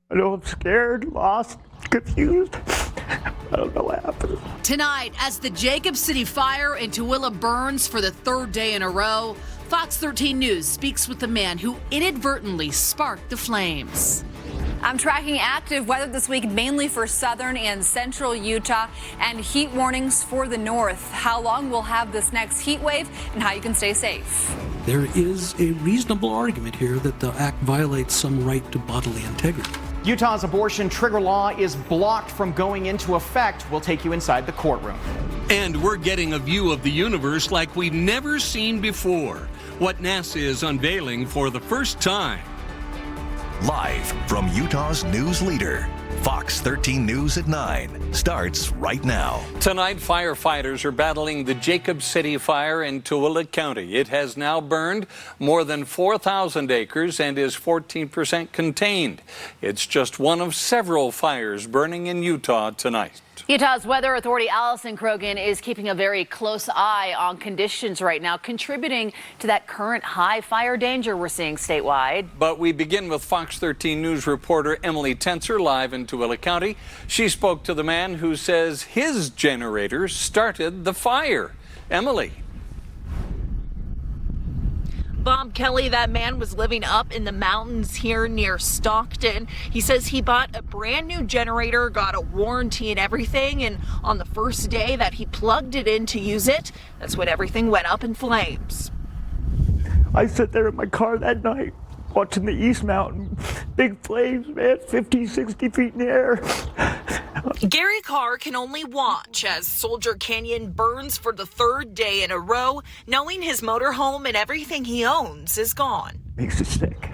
I know I'm scared, lost, confused. I don't know what happened. Tonight, as the Jacob City fire in Tooele burns for the third day in a row, Fox 13 News speaks with the man who inadvertently sparked the flames. I'm tracking active weather this week, mainly for southern and central Utah, and heat warnings for the north. How long we'll have this next heat wave and how you can stay safe. There is a reasonable argument here that the act violates some right to bodily integrity. Utah's abortion trigger law is blocked from going into effect. We'll take you inside the courtroom. And we're getting a view of the universe like we've never seen before. What NASA is unveiling for the first time. Live from Utah's news leader, Fox 13 News at 9 starts right now. Tonight, firefighters are battling the Jacob City fire in Tooele County. It has now burned more than 4,000 acres and is 14% contained. It's just one of several fires burning in Utah tonight. Utah's Weather Authority Allison Krogan is keeping a very close eye on conditions right now, contributing to that current high fire danger we're seeing statewide. But we begin with Fox 13 News reporter Emily Tenser live in Tooele County. She spoke to the man who says his generator started the fire. Emily. Bob Kelly, that man was living up in the mountains here near Stockton. He says he bought a brand new generator, got a warranty and everything, and on the first day that he plugged it in to use it, that's when everything went up in flames. I sat there in my car that night watching the East Mountain. Big flames, man, 50, 60 feet in the air. Gary Carr can only watch as Soldier Canyon burns for the third day in a row, knowing his motorhome and everything he owns is gone. Makes it sick.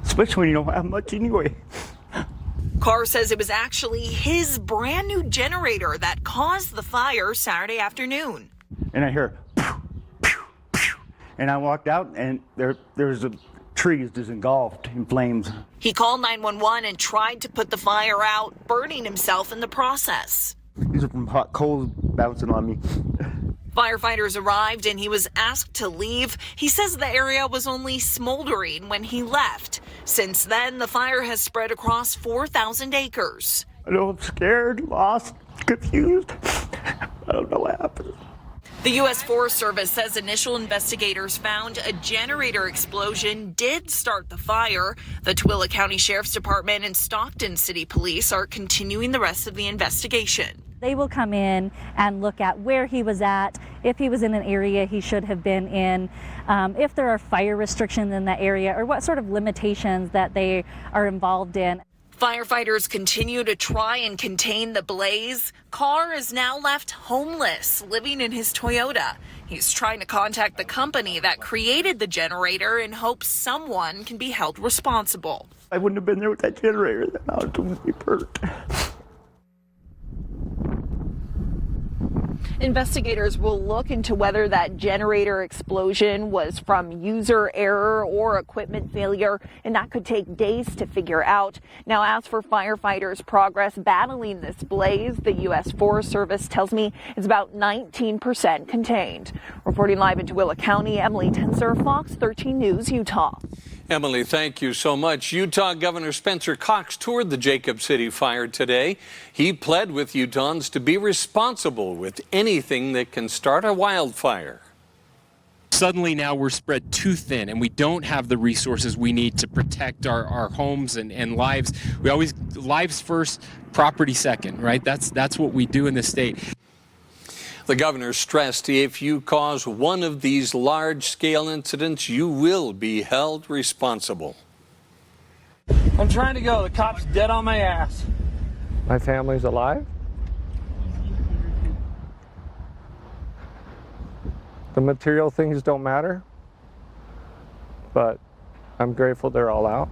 Especially when you don't have much anyway. Carr says it was actually his brand new generator that caused the fire Saturday afternoon. And I hear, pew, pew, pew. And I walked out and there's a trees just engulfed in flames. He called 911 and tried to put the fire out, burning himself in the process. These are from hot coals bouncing on me. Firefighters arrived and he was asked to leave. He says the area was only smoldering when he left. Since then, the fire has spread across 4,000 acres. I know I'm scared, lost, confused. I don't know what happened. The U.S. Forest Service says initial investigators found a generator explosion did start the fire. The Tooele County Sheriff's Department and Stockton City Police are continuing the rest of the investigation. They will come in and look at where he was at, if he was in an area he should have been in, if there are fire restrictions in that area, or what sort of limitations that they are involved in. Firefighters continue to try and contain the blaze. Carr is now left homeless, living in his Toyota. He's trying to contact the company that created the generator in hopes someone can be held responsible. I wouldn't have been there with that generator, then I would be hurt. Investigators will look into whether that generator explosion was from user error or equipment failure, and that could take days to figure out. Now, as for firefighters' progress battling this blaze, the U.S. Forest Service tells me it's about 19% contained. Reporting live in Tooele County, Emily Tenser, Fox 13 News, Utah. Emily, thank you so much. Utah Governor Spencer Cox toured the Jacob City fire today. He pled with Utahns to be responsible with anything that can start a wildfire. Suddenly now we're spread too thin and we don't have the resources we need to protect our homes and lives. We always, lives first, property second, right? That's what we do in this state. The governor stressed if you cause one of these large-scale incidents, you will be held responsible. I'm trying to go. The cop's dead on my ass. My family's alive? The material things don't matter, but I'm grateful they're all out.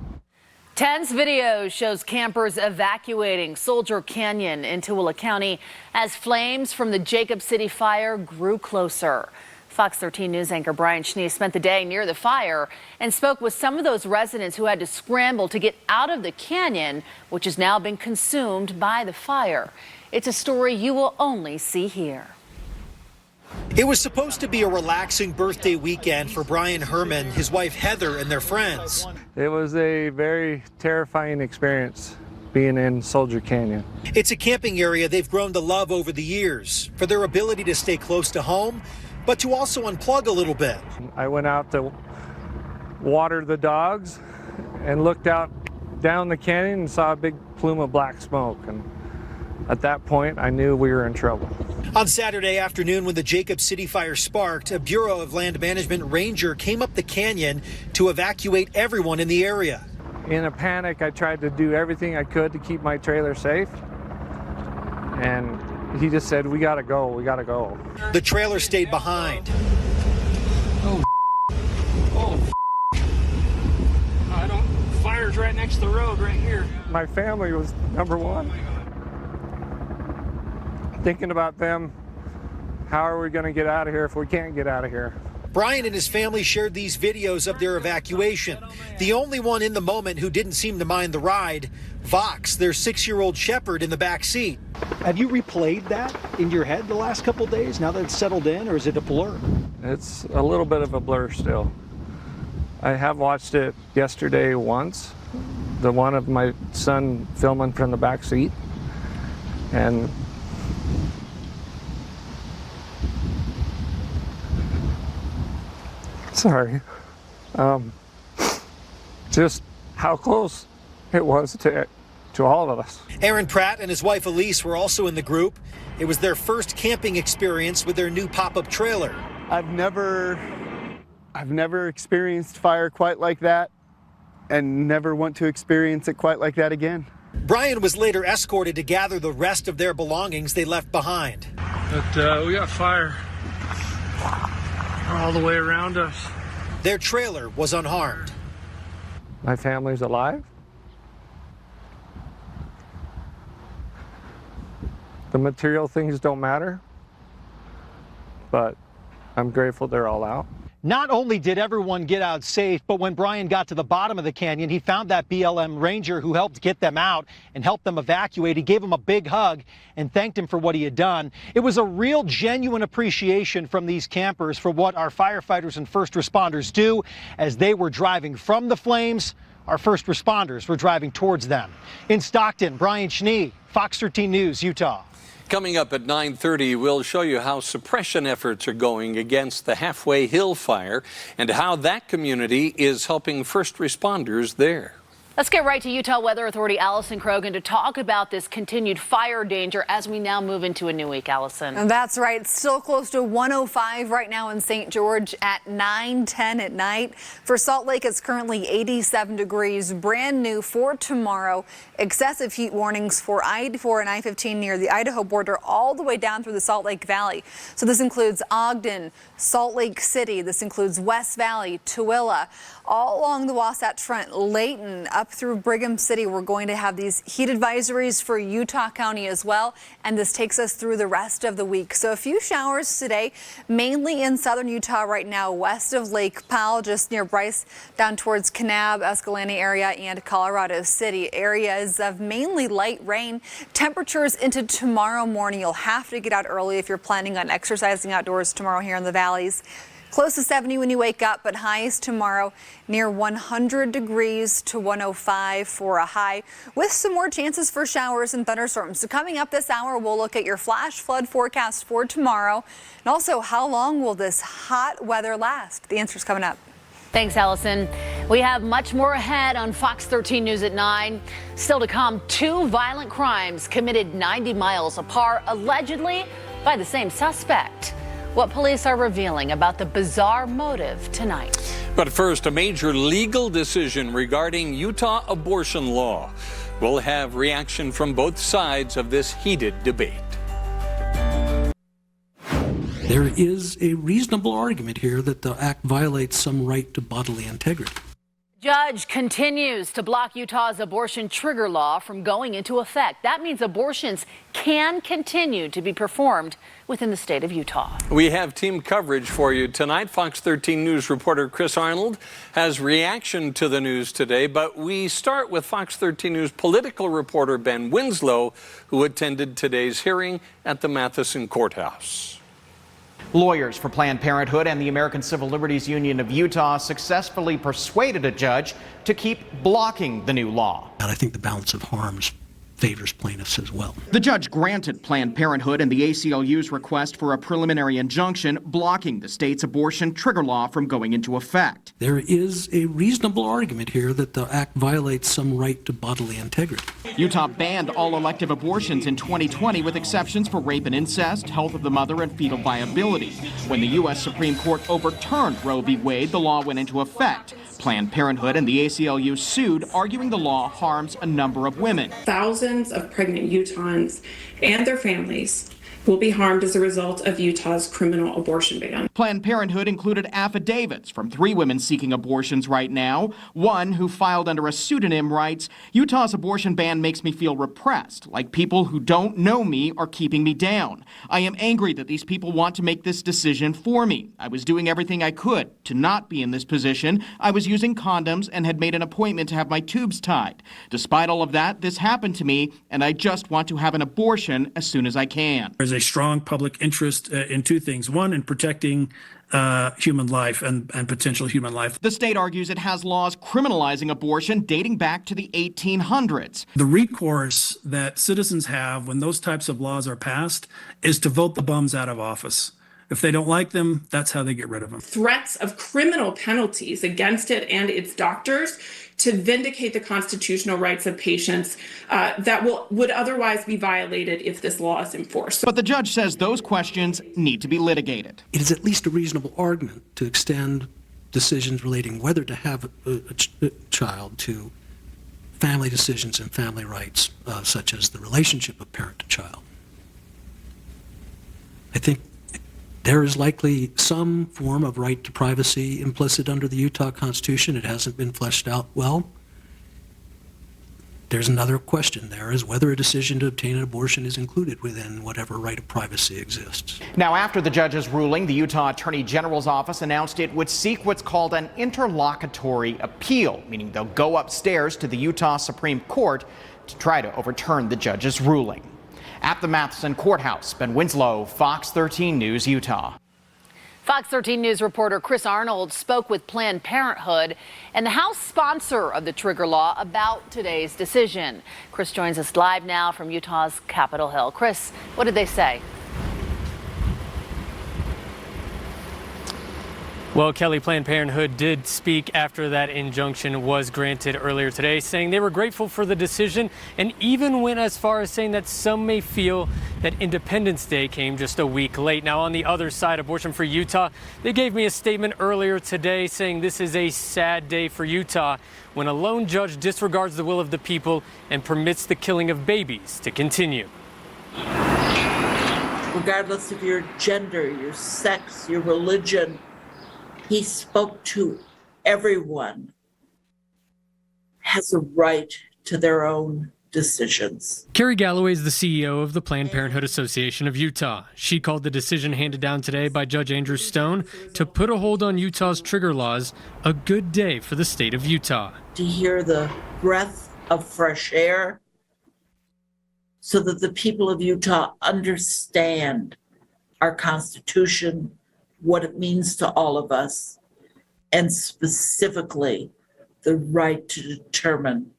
Tense video shows campers evacuating Soldier Canyon in Tooele County as flames from the Jacob City fire grew closer. Fox 13 News anchor Brian Schnee spent the day near the fire and spoke with some of those residents who had to scramble to get out of the canyon, which has now been consumed by the fire. It's a story you will only see here. It was supposed to be a relaxing birthday weekend for Brian Herman, his wife Heather, and their friends. It was a very terrifying experience being in Soldier Canyon. It's a camping area they've grown to love over the years for their ability to stay close to home, but to also unplug a little bit. I went out to water the dogs and looked out down the canyon and saw a big plume of black smoke. And at that point, I knew we were in trouble. On Saturday afternoon, when the Jacob City fire sparked, a Bureau of Land Management ranger came up the canyon to evacuate everyone in the area. In a panic, I tried to do everything I could to keep my trailer safe. And he just said, we gotta go, we gotta go. The trailer stayed behind. Fire's right next to the road right here. My family was number one. Thinking about them, how are we gonna get out of here if we can't get out of here? Brian and his family shared these videos of their evacuation. The only one in the moment who didn't seem to mind the ride, Vox, their 6-year-old shepherd, in the back seat. Have you replayed that in your head the last couple of days, now that it's settled in, or is it a blur? It's a little bit of a blur still. I have watched it yesterday once, the one of my son filming from the back seat, and sorry, just how close it was to all of us. Aaron Pratt and his wife Elise were also in the group. It was their first camping experience with their new pop-up trailer. I've never experienced fire quite like that, and never want to experience it quite like that again. Brian was later escorted to gather the rest of their belongings they left behind. But we got fire all the way around us. Their trailer was unharmed. My family's alive. The material things don't matter, but I'm grateful they're all out. Not only did everyone get out safe, but when Brian got to the bottom of the canyon, he found that BLM ranger who helped get them out and helped them evacuate. He gave him a big hug and thanked him for what he had done. It was a real, genuine appreciation from these campers for what our firefighters and first responders do. As they were driving from the flames, our first responders were driving towards them. In Stockton, Brian Schnee, Fox 13 News, Utah. Coming up at 9:30, we'll show you how suppression efforts are going against the Halfway Hill fire and how that community is helping first responders there. Let's get right to Utah Weather Authority Allison Krogan to talk about this continued fire danger as we now move into a new week. Allison. And that's right. It's still close to 105 right now in St. George at 9:10 at night. For Salt Lake, it's currently 87 degrees, brand new for tomorrow. Excessive heat warnings for I-84 and I-15 near the Idaho border all the way down through the Salt Lake Valley. So this includes Ogden, Salt Lake City. This includes West Valley, Tooele, all along the Wasatch Front, Layton, up through Brigham City. We're going to have these heat advisories for Utah County as well, and this takes us through the rest of the week. So a few showers today, mainly in southern Utah right now, west of Lake Powell, just near Bryce, down towards Kanab, Escalante area, and Colorado City. Areas of mainly light rain. Temperatures into tomorrow morning. You'll have to get out early if you're planning on exercising outdoors tomorrow here in the valleys. Close to 70 when you wake up, but highs tomorrow near 100 degrees to 105 for a high, with some more chances for showers and thunderstorms. So coming up this hour, we'll look at your flash flood forecast for tomorrow, and also how long will this hot weather last? The answer's coming up. Thanks, Allison. We have much more ahead on Fox 13 News at 9. Still to come, 2 violent crimes committed 90 miles apart, allegedly by the same suspect. What police are revealing about the bizarre motive tonight. But first, a major legal decision regarding Utah abortion law. We'll have reaction from both sides of this heated debate. There is a reasonable argument here that the act violates some right to bodily integrity. Judge continues to block Utah's abortion trigger law from going into effect. That means abortions can continue to be performed within the state of Utah. We have team coverage for you tonight. Fox 13 News reporter Chris Arnold has reaction to the news today, but we start with Fox 13 News political reporter Ben Winslow, who attended today's hearing at the Matheson Courthouse. Lawyers for Planned Parenthood and the American Civil Liberties Union of Utah successfully persuaded a judge to keep blocking the new law. And I think the balance of harms favors plaintiffs as well. The judge granted Planned Parenthood and the ACLU's request for a preliminary injunction blocking the state's abortion trigger law from going into effect. There is a reasonable argument here that the act violates some right to bodily integrity. Utah banned all elective abortions in 2020 with exceptions for rape and incest, health of the mother, and fetal viability. When the U.S. Supreme Court overturned Roe v. Wade, the law went into effect. Planned Parenthood and the ACLU sued, arguing the law harms a number of women. Thousands of pregnant Utahns and their families will be harmed as a result of Utah's criminal abortion ban. Planned Parenthood included affidavits from 3 women seeking abortions right now. One, who filed under a pseudonym, writes, "Utah's abortion ban makes me feel repressed, like people who don't know me are keeping me down. I am angry that these people want to make this decision for me. I was doing everything I could to not be in this position. I was using condoms and had made an appointment to have my tubes tied. Despite all of that, this happened to me, and I just want to have an abortion as soon as I can." There's a strong public interest in 2 things. One, in protecting human life and potential human life. The state argues it has laws criminalizing abortion dating back to the 1800s. The recourse that citizens have when those types of laws are passed is to vote the bums out of office. If they don't like them, that's how they get rid of them. Threats of criminal penalties against it and its doctors to vindicate the constitutional rights of patients that would otherwise be violated if this law is enforced. But the judge says those questions need to be litigated. It is at least a reasonable argument to extend decisions relating whether to have a child to family decisions and family rights, such as the relationship of parent to child. I think there is likely some form of right to privacy implicit under the Utah Constitution. It hasn't been fleshed out well. There's another question there, is whether a decision to obtain an abortion is included within whatever right of privacy exists. Now, after the judge's ruling, the Utah Attorney General's office announced it would seek what's called an interlocutory appeal, meaning they'll go upstairs to the Utah Supreme Court to try to overturn the judge's ruling. At the Matheson Courthouse, Ben Winslow, Fox 13 News, Utah. Fox 13 News reporter Chris Arnold spoke with Planned Parenthood and the House sponsor of the trigger law about today's decision. Chris joins us live now from Utah's Capitol Hill. Chris, what did they say? Well, Kelly, Planned Parenthood did speak after that injunction was granted earlier today, saying they were grateful for the decision and even went as far as saying that some may feel that Independence Day came just a week late. Now, on the other side, Abortion for Utah, they gave me a statement earlier today saying this is a sad day for Utah when a lone judge disregards the will of the people and permits the killing of babies to continue. Regardless of your gender, your sex, your religion, he spoke to everyone has a right to their own decisions. Carrie Galloway is the CEO of the Planned Parenthood Association of Utah. She called the decision handed down today by Judge Andrew Stone to put a hold on Utah's trigger laws a good day for the state of Utah. To hear the breath of fresh air so that the people of Utah understand our Constitution, what it means to all of us, and specifically the right to determine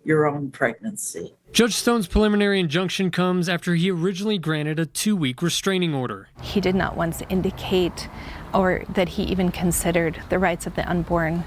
your own pregnancy. Judge Stone's preliminary injunction comes after he originally granted a 2-week restraining order. He did not once indicate or that he even considered the rights of the unborn,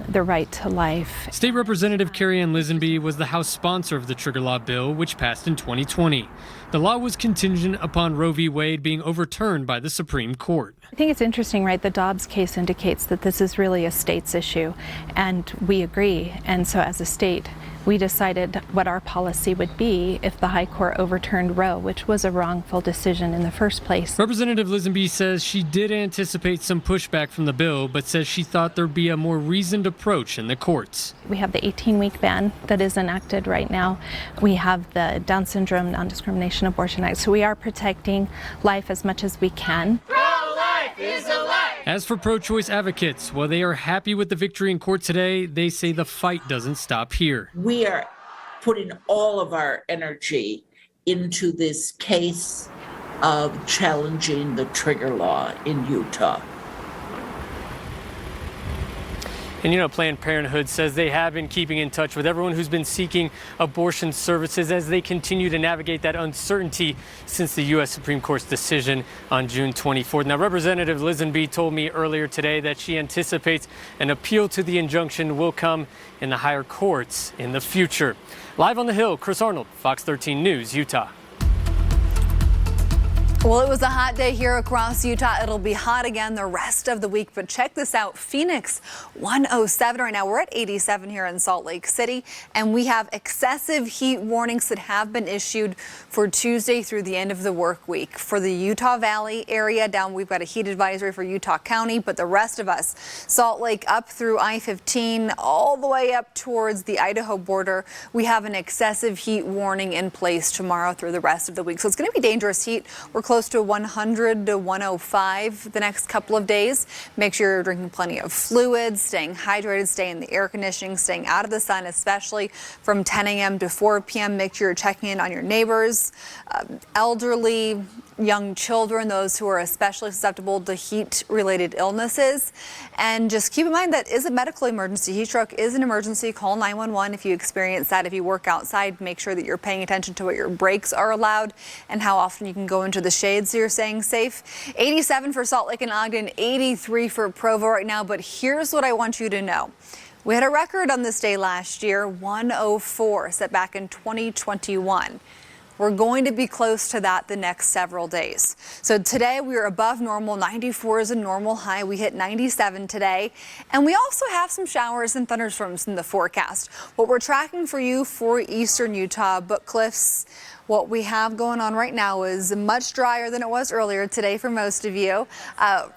the right to life. State Representative Carrie Ann Lisenby was the House sponsor of the trigger law bill, which passed in 2020. The law was contingent upon Roe v. Wade being overturned by the Supreme Court. I think it's interesting, right? The Dobbs case indicates that this is really a state's issue, and we agree. And so as a state, we decided what our policy would be if the High Court overturned Roe, which was a wrongful decision in the first place. Representative Lisenby says she did anticipate some pushback from the bill, but says she thought there'd be a more reasoned approach in the courts. We have the 18-week ban that is enacted right now. We have the Down Syndrome Non-Discrimination Abortion Act. So we are protecting life as much as we can. Pro-life is a life. As for pro-choice advocates, while they are happy with the victory in court today, they say the fight doesn't stop here. We are putting all of our energy into this case of challenging the trigger law in Utah. And you know, Planned Parenthood says they have been keeping in touch with everyone who's been seeking abortion services as they continue to navigate that uncertainty since the U.S. Supreme Court's decision on June 24th. Now, Representative Lisenby told me earlier today that she anticipates an appeal to the injunction will come in the higher courts in the future. Live on the Hill, Chris Arnold, Fox 13 News, Utah. Well, it was a hot day here across Utah. It'll be hot again the rest of the week. But check this out. Phoenix, 107 right now. We're at 87 here in Salt Lake City. And we have excessive heat warnings that have been issued for Tuesday through the end of the work week. For the Utah Valley area down, we've got a heat advisory for Utah County. But the rest of us, Salt Lake up through I-15, all the way up towards the Idaho border, we have an excessive heat warning in place tomorrow through the rest of the week. So it's going to be dangerous heat. We're close to 100 to 105 the next couple of days. Make sure you're drinking plenty of fluids, staying hydrated, staying in the air conditioning, staying out of the sun, especially from 10 a.m. to 4 p.m. Make sure you're checking in on your neighbors, elderly, young children, those who are especially susceptible to heat-related illnesses. And just keep in mind that is a medical emergency. Heat stroke is an emergency. Call 911 if you experience that. If you work outside, make sure that you're paying attention to what your breaks are allowed and how often you can go into the shade so you're staying safe. 87 for Salt Lake and Ogden, 83 for Provo right now. But here's what I want you to know. We had a record on this day last year, 104, set back in 2021. We're going to be close to that the next several days. So today we are above normal. 94 is a normal high. We hit 97 today. And we also have some showers and thunderstorms in the forecast. What we're tracking for you for eastern Utah, Book Cliffs, what we have going on right now is much drier than it was earlier today for most of you,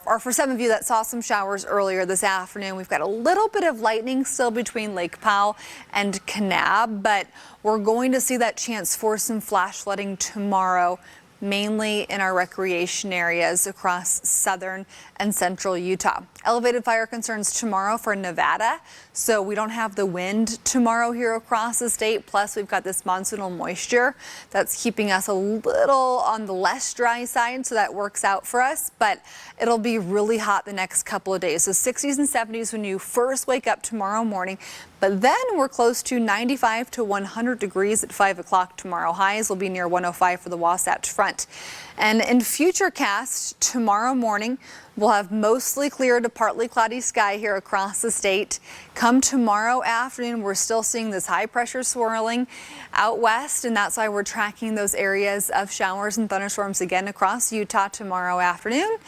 or for some of you that saw some showers earlier this afternoon. We've got a little bit of lightning still between Lake Powell and Kanab, but we're going to see that chance for some flash flooding tomorrow, mainly in our recreation areas across southern and central Utah. Elevated fire concerns tomorrow for Nevada, so we don't have the wind tomorrow here across the state. Plus, we've got this monsoonal moisture that's keeping us a little on the less dry side, so that works out for us. But it'll be really hot the next couple of days. So 60s and 70s when you first wake up tomorrow morning. But then we're close to 95 to 100 degrees at 5 o'clock tomorrow. Highs will be near 105 for the Wasatch Front. And in Futurecast tomorrow morning, we'll have mostly clear to partly cloudy sky here across the state. Come tomorrow afternoon, we're still seeing this high pressure swirling out west, and that's why we're tracking those areas of showers and thunderstorms again across Utah tomorrow afternoon,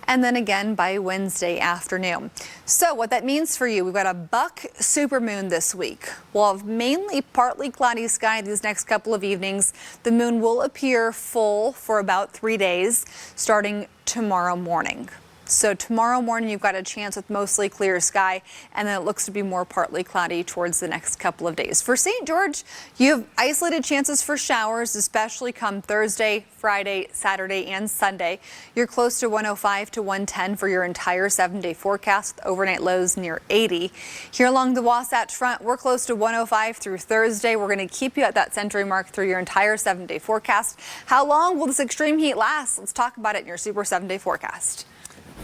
and then again by Wednesday afternoon. So what that means for you, we've got a buck supermoon this week. We'll have mainly partly cloudy sky these next couple of evenings. The moon will appear full for about 3 days, starting tomorrow morning. So tomorrow morning, you've got a chance with mostly clear sky, and then it looks to be more partly cloudy towards the next couple of days. For St. George, you have isolated chances for showers, especially come Thursday, Friday, Saturday, and Sunday. You're close to 105 to 110 for your entire 7-day forecast, with overnight lows near 80. Here along the Wasatch Front, we're close to 105 through Thursday. We're going to keep you at that century mark through your entire 7-day forecast. How long will this extreme heat last? Let's talk about it in your Super 7-day forecast.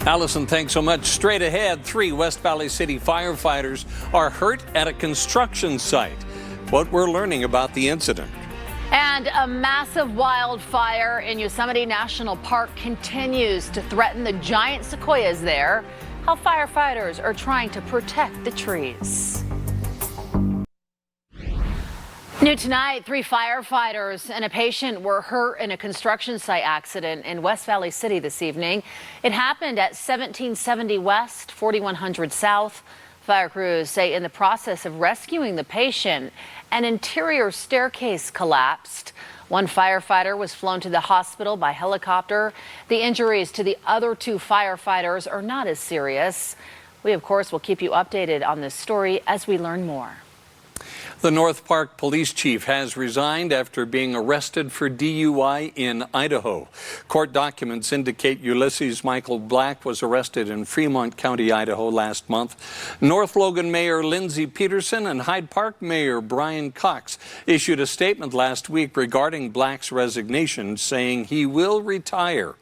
Allison, thanks so much. Straight ahead, 3 West Valley City firefighters are hurt at a construction site. What we're learning about the incident. And a massive wildfire in Yosemite National Park continues to threaten the giant sequoias there. How firefighters are trying to protect the trees. New tonight, 3 firefighters and a patient were hurt in a construction site accident in West Valley City this evening. It happened at 1770 West, 4100 South. Fire crews say in the process of rescuing the patient, an interior staircase collapsed. One firefighter was flown to the hospital by helicopter. The injuries to the other 2 firefighters are not as serious. We, of course, will keep you updated on this story as we learn more. The North Park police chief has resigned after being arrested for DUI in Idaho. Court documents indicate Ulysses Michael Black was arrested in Fremont County, Idaho last month. North Logan Mayor Lindsay Peterson and Hyde Park Mayor Brian Cox issued a statement last week regarding Black's resignation, saying he will retire.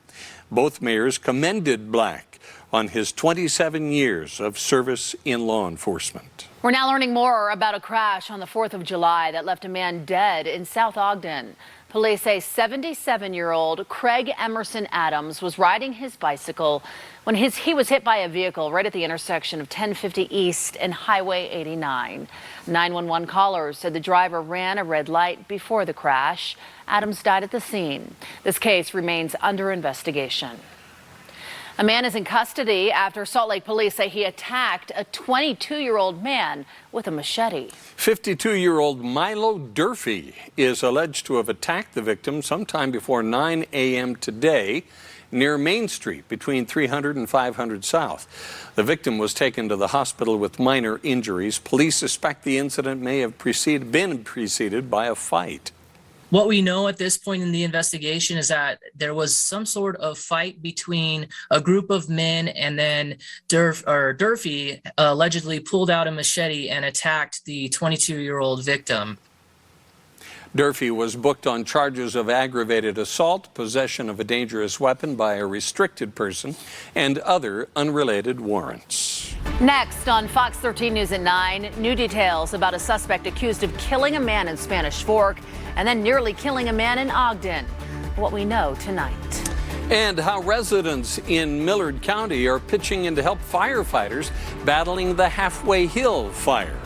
Both mayors commended Black on his 27 years of service in law enforcement. We're now learning more about a crash on the 4th of July that left a man dead in South Ogden. Police say 77-year-old Craig Emerson Adams was riding his bicycle when he was hit by a vehicle right at the intersection of 1050 East and Highway 89. 911 callers said the driver ran a red light before the crash. Adams died at the scene. This case remains under investigation. A man is in custody after Salt Lake police say he attacked a 22-year-old man with a machete. 52-year-old Milo Durfee is alleged to have attacked the victim sometime before 9 a.m. today near Main Street between 300 and 500 South. The victim was taken to the hospital with minor injuries. Police suspect the incident may have been preceded by a fight. What we know at this point in the investigation is that there was some sort of fight between a group of men, and then Durfee allegedly pulled out a machete and attacked the 22-year-old victim. Durfee was booked on charges of aggravated assault, possession of a dangerous weapon by a restricted person, and other unrelated warrants. Next on Fox 13 News at 9, new details about a suspect accused of killing a man in Spanish Fork and then nearly killing a man in Ogden. What we know tonight. And how residents in Millard County are pitching in to help firefighters battling the Halfway Hill fire.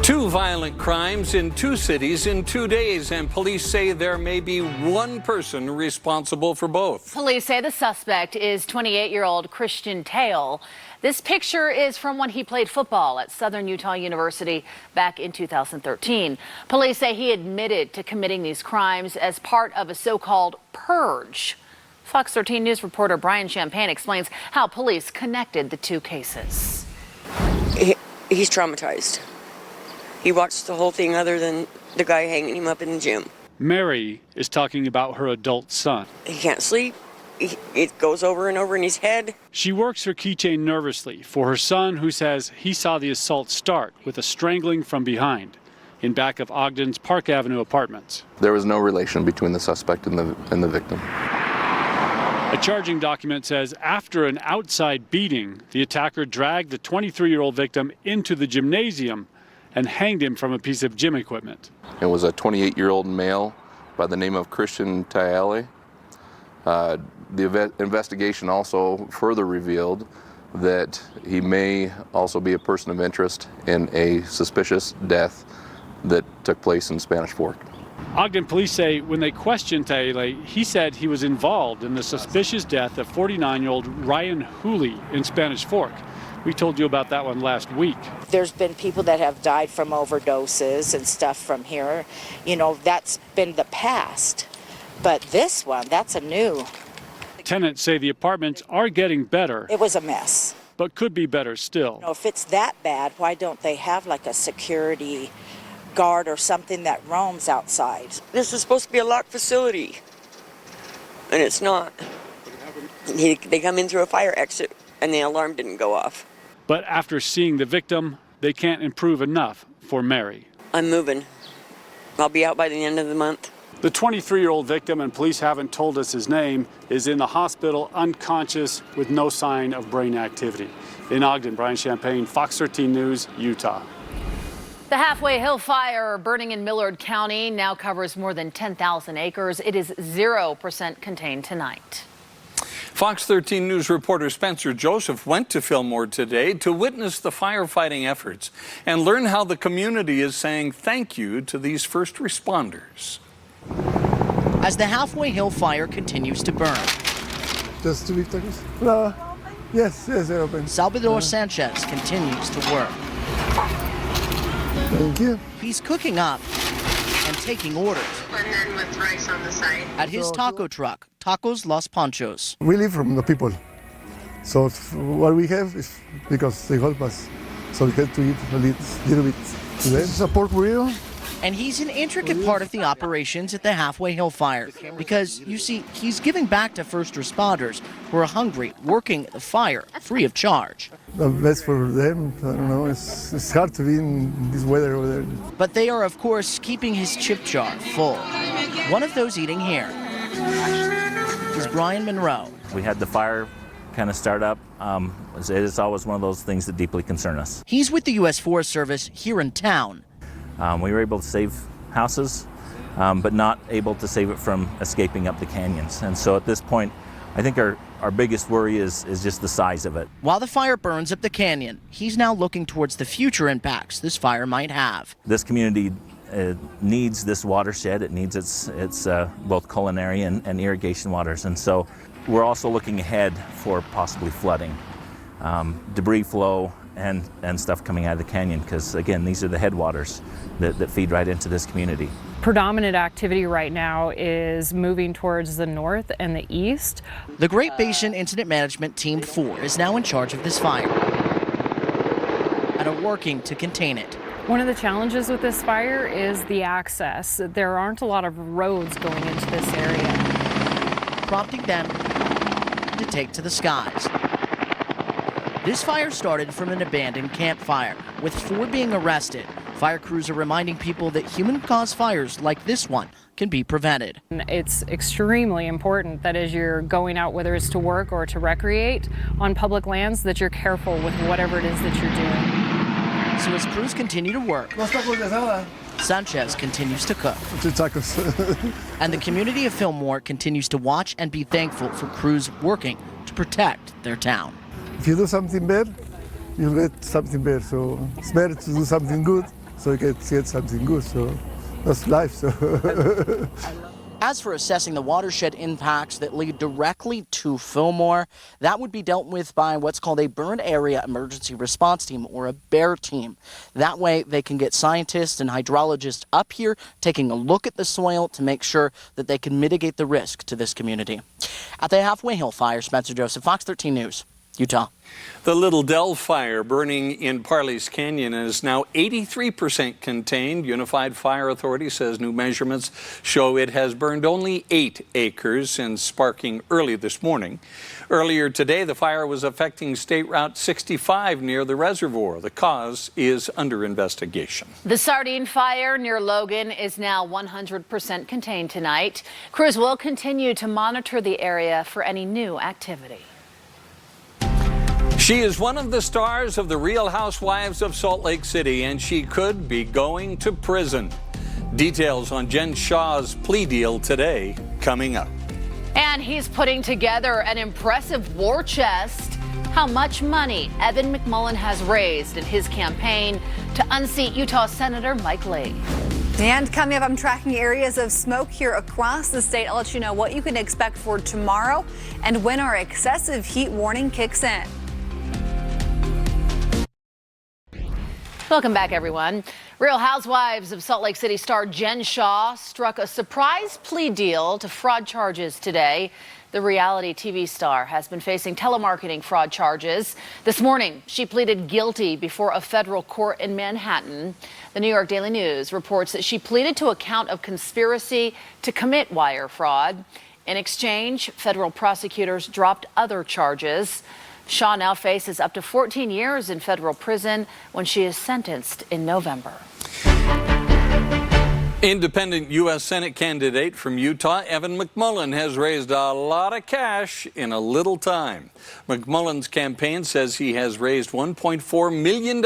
Two violent crimes in two cities in 2 days, and police say there may be one person responsible for both. Police say the suspect is 28-year-old Christian Tail. This picture is from when he played football at Southern Utah University back in 2013. Police say he admitted to committing these crimes as part of a so-called purge. Fox 13 News reporter Brian Champagne explains how police connected the two cases. He's traumatized. He watched the whole thing other than the guy hanging him up in the gym. Mary is talking about her adult son. He can't sleep. It goes over and over in his head. She works her keychain nervously for her son, who says he saw the assault start with a strangling from behind in back of Ogden's Park Avenue apartments. There was no relation between the suspect and the victim. A charging document says after an outside beating, the attacker dragged the 23-year-old victim into the gymnasium and hanged him from a piece of gym equipment. It was a 28-year-old male by the name of Christian Tail. The investigation also further revealed that he may also be a person of interest in a suspicious death that took place in Spanish Fork. Ogden police say when they questioned Taylor, he said he was involved in the suspicious death of 49-year-old Ryan Hooley in Spanish Fork. We told you about that one last week. There's been people that have died from overdoses and stuff from here. You know, that's been the past. But this one, that's a new. Tenants say the apartments are getting better. It was a mess. But could be better still. You know, if it's that bad, why don't they have like a security guard or something that roams outside? This is supposed to be a locked facility, and it's not. They come in through a fire exit, and the alarm didn't go off. But after seeing the victim, they can't improve enough for Mary. I'm moving. I'll be out by the end of the month. The 23-year-old victim, and police haven't told us his name, is in the hospital unconscious with no sign of brain activity. In Ogden, Brian Champagne, Fox 13 News, Utah. The Halfway Hill fire burning in Millard County now covers more than 10,000 acres. It is 0% contained tonight. Fox 13 News reporter Spencer Joseph went to Fillmore today to witness the firefighting efforts and learn how the community is saying thank you to these first responders. As the Halfway Hill fire continues to burn. Just 2 seconds? No. Yes, open. Salvador Sanchez continues to work. Thank you. He's cooking up and taking orders. And then with rice on the side. At his taco truck, Tacos Los Panchos. We live from the people. So what we have is because they help us. So we have to eat a little bit today. This is a pork burrito. And he's an intricate part of the operations at the Halfway Hill Fire because, you see, he's giving back to first responders who are hungry, working the fire free of charge. The best for them, I don't know, it's hard to be in this weather over there. But they are, of course, keeping his chip jar full. One of those eating here is Brian Monroe. We had the fire kind of start up. It's always one of those things that deeply concern us. He's with the U.S. Forest Service here in town. We were able to save houses, but not able to save it from escaping up the canyons. And so at this point, I think our biggest worry is just the size of it. While the fire burns up the canyon, he's now looking towards the future impacts this fire might have. This community needs this watershed. It needs its both culinary and irrigation waters. And so we're also looking ahead for possibly flooding, debris flow, and stuff coming out of the canyon, because again, these are the headwaters that feed right into this community. Predominant activity right now is moving towards the north and the east. The Great Basin Incident Management Team 4 is now in charge of this fire and are working to contain it. One of the challenges with this fire is the access. There aren't a lot of roads going into this area, prompting them to take to the skies. This fire started from an abandoned campfire, with 4 being arrested. Fire crews are reminding people that human-caused fires like this one can be prevented. It's extremely important that as you're going out, whether it's to work or to recreate on public lands, that you're careful with whatever it is that you're doing. So as crews continue to work, Sanchez continues to cook. And the community of Fillmore continues to watch and be thankful for crews working to protect their town. If you do something bad, you'll get something bad. So it's better to do something good so you get something good. So that's life. So. As for assessing the watershed impacts that lead directly to Fillmore, that would be dealt with by what's called a Burn Area Emergency Response Team, or a BEAR team. That way they can get scientists and hydrologists up here taking a look at the soil to make sure that they can mitigate the risk to this community. At the Halfway Hill Fire, Spencer Joseph, Fox 13 News, Utah. The Little Dell fire burning in Parley's Canyon is now 83% contained. Unified Fire Authority says new measurements show it has burned only 8 acres since sparking early this morning. Earlier today, the fire was affecting State Route 65 near the reservoir. The cause is under investigation. The Sardine Fire near Logan is now 100% contained tonight. Crews will continue to monitor the area for any new activity. She is one of the stars of the Real Housewives of Salt Lake City, and she could be going to prison. Details on Jen Shah's plea deal today coming up. And he's putting together an impressive war chest. How much money Evan McMullin has raised in his campaign to unseat Utah Senator Mike Lee. And coming up, I'm tracking areas of smoke here across the state. I'll let you know what you can expect for tomorrow and when our excessive heat warning kicks in. Welcome back, everyone. Real Housewives of Salt Lake City star Jen Shah struck a surprise plea deal to fraud charges today. The reality TV star has been facing telemarketing fraud charges. This morning, she pleaded guilty before a federal court in Manhattan. The New York Daily News reports that she pleaded to a count of conspiracy to commit wire fraud. In exchange, federal prosecutors dropped other charges. Shah now faces up to 14 years in federal prison when she is sentenced in November. Independent U.S. Senate candidate from Utah, Evan McMullin, has raised a lot of cash in a little time. McMullin's campaign says he has raised $1.4 million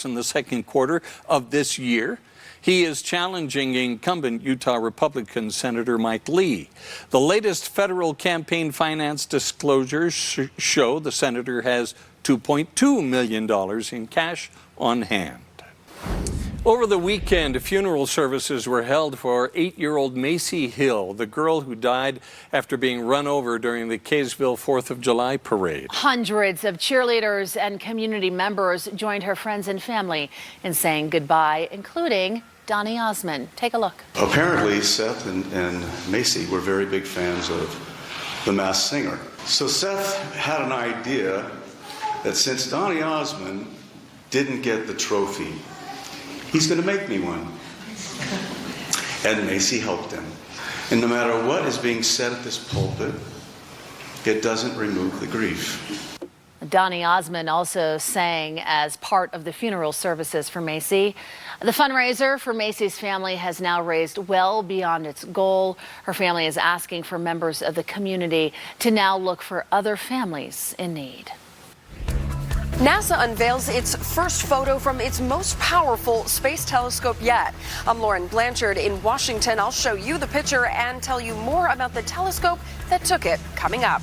in the second quarter of this year. He is challenging incumbent Utah Republican Senator Mike Lee. The latest federal campaign finance disclosures show the senator has $2.2 million in cash on hand. Over the weekend, funeral services were held for 8-year-old Macy Hill, the girl who died after being run over during the Kaysville 4th of July parade. Hundreds of cheerleaders and community members joined her friends and family in saying goodbye, including Donnie Osmond. Take a look. Apparently, Seth and Macy were very big fans of The Masked Singer. So Seth had an idea that since Donny Osmond didn't get the trophy, he's going to make me one. Ed Macy helped him. And no matter what is being said at this pulpit, it doesn't remove the grief. Donny Osmond also sang as part of the funeral services for Macy. The fundraiser for Macy's family has now raised well beyond its goal. Her family is asking for members of the community to now look for other families in need. NASA unveils its first photo from its most powerful space telescope yet. I'm Lauren Blanchard in Washington. I'll show you the picture and tell you more about the telescope that took it coming up.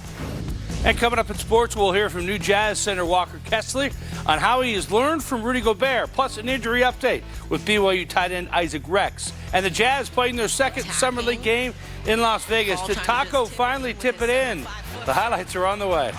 And coming up in sports, we'll hear from new Jazz center Walker Kessler on how he has learned from Rudy Gobert, plus an injury update with BYU tight end Isaac Rex. And the Jazz playing their second Summer League game in Las Vegas. Did Taco finally tip it in? The highlights are on the way.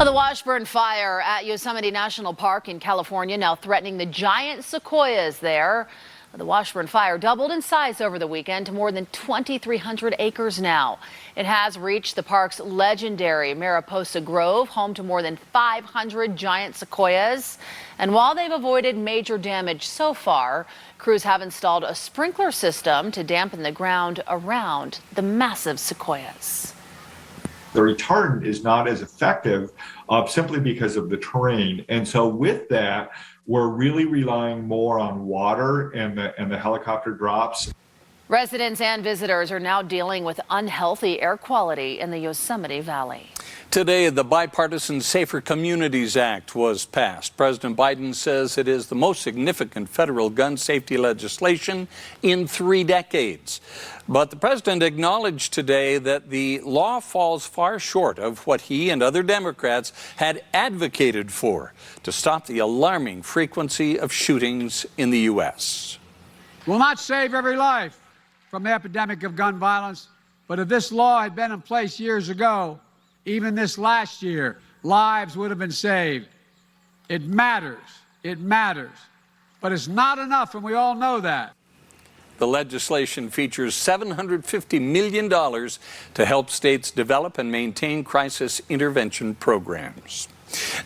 The Washburn fire at Yosemite National Park in California now threatening the giant sequoias there. The Washburn fire doubled in size over the weekend to more than 2,300 acres now. It has reached the park's legendary Mariposa Grove, home to more than 500 giant sequoias. And while they've avoided major damage so far, crews have installed a sprinkler system to dampen the ground around the massive sequoias. The retardant is not as effective simply because of the terrain. And so with that, we're really relying more on water and the helicopter drops. Residents and visitors are now dealing with unhealthy air quality in the Yosemite Valley. Today, the bipartisan Safer Communities Act was passed. President Biden says it is the most significant federal gun safety legislation in 3 decades. But the president acknowledged today that the law falls far short of what he and other Democrats had advocated for to stop the alarming frequency of shootings in the U.S. Will not save every life from the epidemic of gun violence, but if this law had been in place years ago, even this last year, lives would have been saved. It matters, but it's not enough, and we all know that. The legislation features $750 million to help states develop and maintain crisis intervention programs.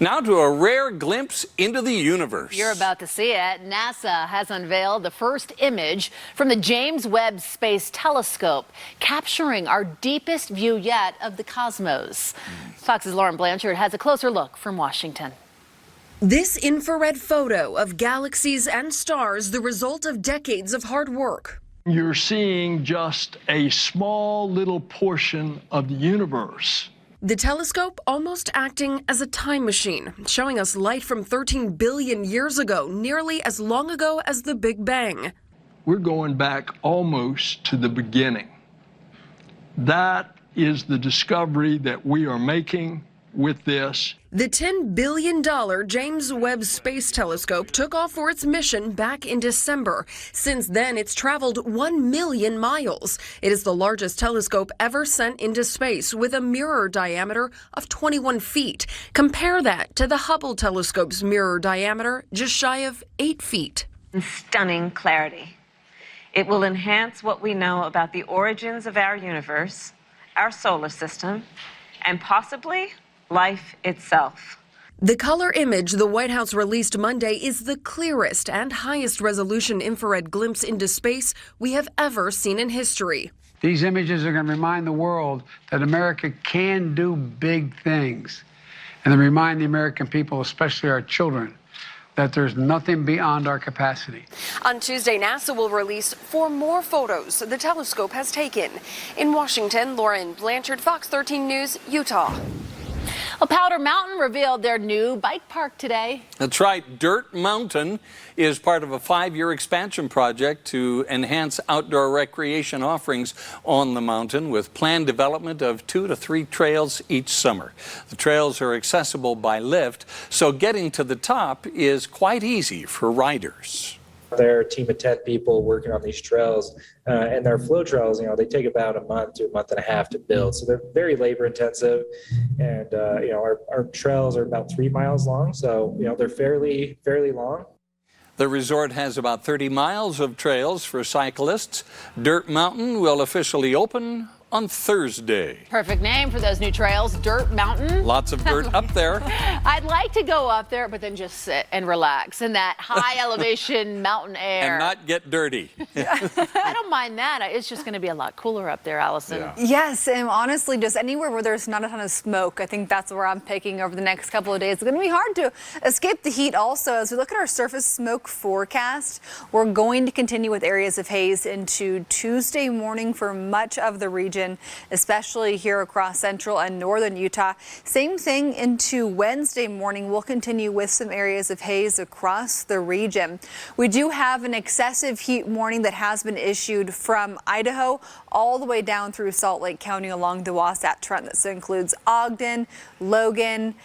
Now to a rare glimpse into the universe. You're about to see it. NASA has unveiled the first image from the James Webb Space Telescope, capturing our deepest view yet of the cosmos. Fox's Lauren Blanchard has a closer look from Washington. This infrared photo of galaxies and stars, the result of decades of hard work. You're seeing just a small little portion of the universe. The telescope almost acting as a time machine, showing us light from 13 billion years ago, nearly as long ago as the Big Bang. We're going back almost to the beginning. That is the discovery that we are making with this. The $10 billion James Webb Space Telescope took off for its mission back in December. Since then, it's traveled 1 million miles. It is the largest telescope ever sent into space, with a mirror diameter of 21 feet. Compare that to the Hubble telescope's mirror diameter, just shy of 8 feet. Stunning clarity. It will enhance what we know about the origins of our universe, our solar system, and possibly life itself. The color image the White House released Monday is the clearest and highest resolution infrared glimpse into space we have ever seen in history. These images are going to remind the world that America can do big things, and they remind the American people, especially our children, that there's nothing beyond our capacity. On Tuesday, NASA will release 4 more photos the telescope has taken. In Washington, Lauren Blanchard, Fox 13 News, Utah. Well, Powder Mountain revealed their new bike park today. That's right. Dirt Mountain is part of a 5-year expansion project to enhance outdoor recreation offerings on the mountain with planned development of 2 to 3 trails each summer. The trails are accessible by lift, so getting to the top is quite easy for riders. They're a team of 10 people working on these trails, and their flow trails, they take about a month to a month and a half to build. So they're very labor intensive, and our trails are about 3 miles long, so they're fairly long. The resort has about 30 miles of trails for cyclists. Dirt Mountain will officially open on Thursday. Perfect name for those new trails, Dirt Mountain. Lots of dirt up there. I'd like to go up there, but then just sit and relax in that high elevation mountain air. And not get dirty. I don't mind that. It's just going to be a lot cooler up there, Allison. Yeah. Yes, and honestly, just anywhere where there's not a ton of smoke, I think that's where I'm picking over the next couple of days. It's going to be hard to escape the heat also. As we look at our surface smoke forecast, we're going to continue with areas of haze into Tuesday morning for much of the region, especially here across central and northern Utah. Same thing into Wednesday morning. We'll continue with some areas of haze across the region. We do have an excessive heat warning that has been issued from Idaho all the way down through Salt Lake County along the Wasatch Front. This includes Ogden, Logan,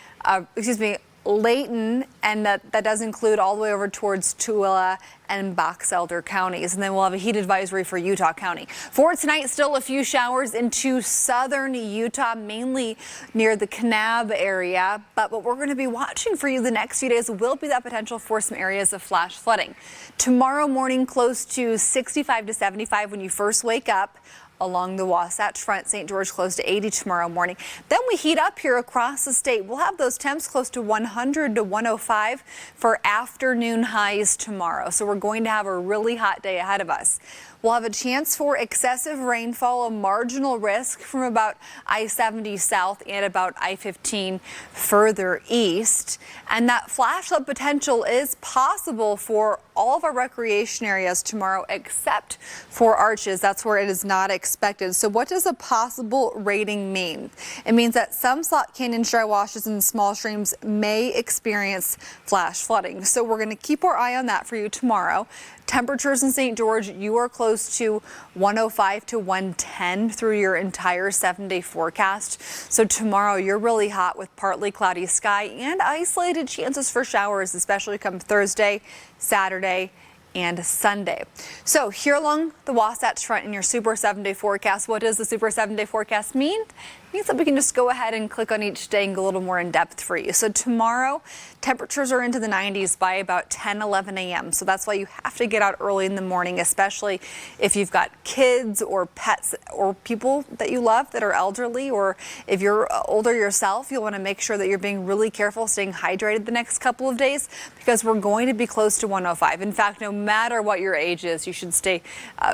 Layton, and that does include all the way over towards Tooele and Box Elder counties. And then we'll have a heat advisory for Utah County. For tonight, still a few showers into southern Utah, mainly near the Kanab area. But what we're going to be watching for you the next few days will be that potential for some areas of flash flooding. Tomorrow morning, close to 65 to 75 when you first wake up. Along the Wasatch Front, St. George close to 80 tomorrow morning. Then we heat up here across the state. We'll have those temps close to 100 to 105 for afternoon highs tomorrow. So we're going to have a really hot day ahead of us. We'll have a chance for excessive rainfall, a marginal risk from about I-70 south and about I-15 further east. And that flash flood potential is possible for all of our recreation areas tomorrow except for Arches. That's where it is not expected. So what does a possible rating mean? It means that some Slot Canyon dry washes and small streams may experience flash flooding. So we're going to keep our eye on that for you tomorrow. Temperatures in St. George, you are close to 105 to 110 through your entire 7-day forecast. So tomorrow you're really hot with partly cloudy sky and isolated chances for showers, especially come Thursday, Saturday, and Sunday. So here along the Wasatch Front in your Super 7-day forecast, what does the Super 7-day forecast mean? It means that we can just go ahead and click on each day and go a little more in depth for you. So tomorrow, temperatures are into the 90s by about 10, 11 a.m. So that's why you have to get out early in the morning, especially if you've got kids or pets or people that you love that are elderly, or if you're older yourself, you'll want to make sure that you're being really careful, staying hydrated the next couple of days, because we're going to be close to 105. In fact, no matter what your age is, you should stay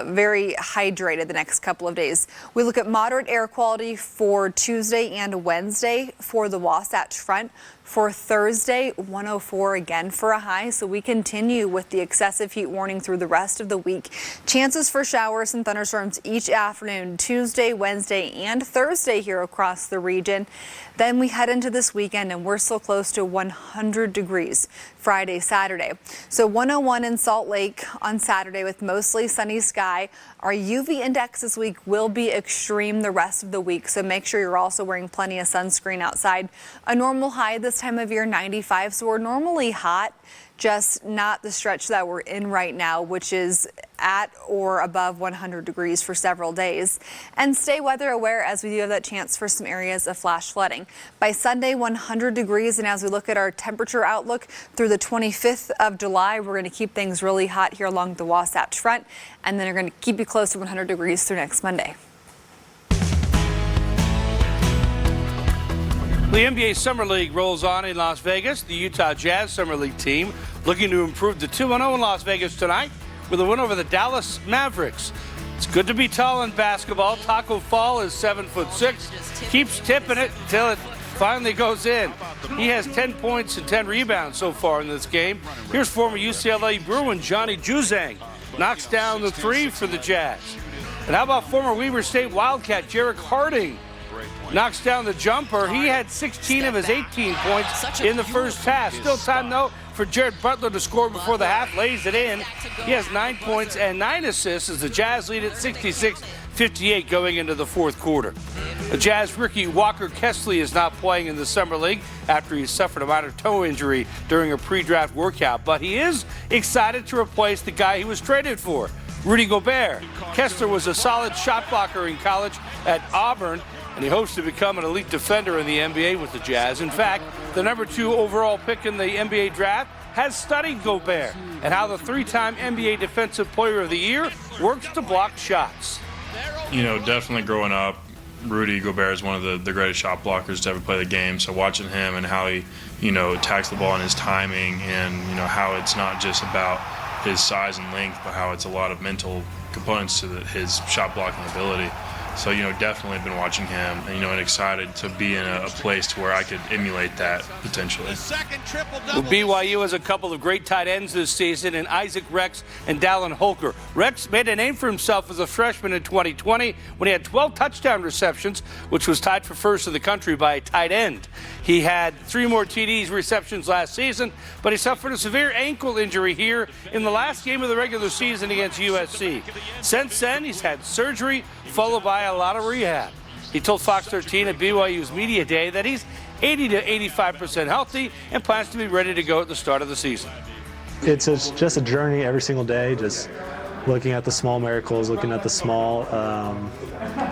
very hydrated the next couple of days. We look at moderate air quality for Tuesday and Wednesday for the Wasatch Front. For Thursday, 104 again for a high. So we continue with the excessive heat warning through the rest of the week. Chances for showers and thunderstorms each afternoon, Tuesday, Wednesday, and Thursday here across the region. Then we head into this weekend and we're still close to 100 degrees Friday, Saturday. So 101 in Salt Lake on Saturday with mostly sunny sky. Our UV index this week will be extreme the rest of the week. So make sure you're also wearing plenty of sunscreen outside. A normal high this time of year, 95. So we're normally hot, just not the stretch that we're in right now, which is at or above 100 degrees for several days. And stay weather aware as we do have that chance for some areas of flash flooding. By Sunday, 100 degrees. And as we look at our temperature outlook through the 25th of July, we're going to keep things really hot here along the Wasatch Front. And then we're going to keep you close to 100 degrees through next Monday. The NBA Summer League rolls on in Las Vegas. The Utah Jazz Summer League team looking to improve to 2-0 in Las Vegas tonight with a win over the Dallas Mavericks. It's good to be tall in basketball. Taco Fall is 7'6", keeps tipping it until it finally goes in. He has 10 points and 10 rebounds so far in this game. Here's former UCLA Bruin Johnny Juzang. Knocks down the three for the Jazz. And how about former Weber State Wildcat Jarek Harding? Knocks down the jumper. He had 16 of his 18 points in the first half. Still time, though, for Jared Butler to score before the half. Lays it in. He has 9 points and 9 assists as the Jazz lead at 66-58 going into the fourth quarter. The Jazz rookie Walker Kessler is not playing in the Summer League after he suffered a minor toe injury during a pre-draft workout. But he is excited to replace the guy he was traded for, Rudy Gobert. Kessler was a solid shot blocker in college at Auburn, and he hopes to become an elite defender in the NBA with the Jazz. In fact, the number 2 overall pick in the NBA draft has studied Gobert and how the three-time NBA Defensive Player of the Year works to block shots. You know, definitely growing up, Rudy Gobert is one of the greatest shot blockers to ever play the game. So watching him and how he, attacks the ball and his timing, and, how it's not just about his size and length, but how it's a lot of mental components to his shot blocking ability. So, definitely been watching him, and excited to be in a place to where I could emulate that potentially. Well, BYU has a couple of great tight ends this season in Isaac Rex and Dallin Holker. Rex made a name for himself as a freshman in 2020 when he had 12 touchdown receptions, which was tied for first in the country by a tight end. He had 3 more TDs receptions last season, but he suffered a severe ankle injury here in the last game of the regular season against USC. Since then, he's had surgery, followed by a lot of rehab. He told Fox 13 at BYU's Media Day that he's 80 to 85% healthy and plans to be ready to go at the start of the season. It's just a journey every single day, just looking at the small miracles, looking at the small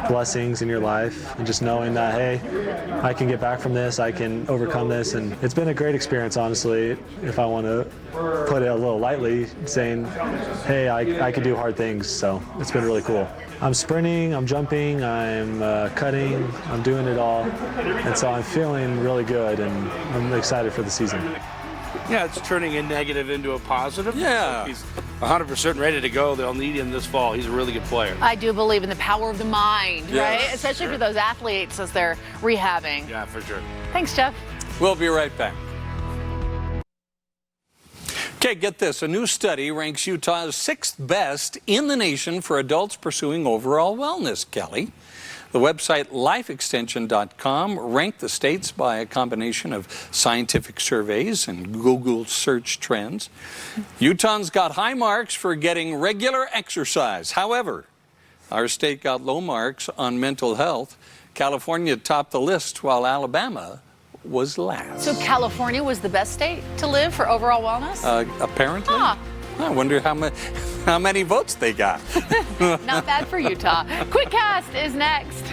blessings in your life, and just knowing that, hey, I can get back from this, I can overcome this. And it's been a great experience, honestly, if I want to put it a little lightly, saying, hey, I can do hard things. So it's been really cool. I'm sprinting, I'm jumping, I'm cutting, I'm doing it all. And so I'm feeling really good, and I'm excited for the season. Yeah, it's turning a negative into a positive. Yeah. He's 100% ready to go. They'll need him this fall. He's a really good player. I do believe in the power of the mind, Yes, right? Especially sure. for those athletes as they're rehabbing. Yeah, for sure. Thanks, Jeff. We'll be right back. Okay, get this. A new study ranks Utah's 6th best in the nation for adults pursuing overall wellness, Kelly. The website lifeextension.com ranked the states by a combination of scientific surveys and Google search trends. Utah's got high marks for getting regular exercise. However, our state got low marks on mental health. California topped the list while Alabama was last. So California was the best state to live for overall wellness? Apparently. Huh. I wonder how many votes they got. Not bad for Utah. Quick Cast is next.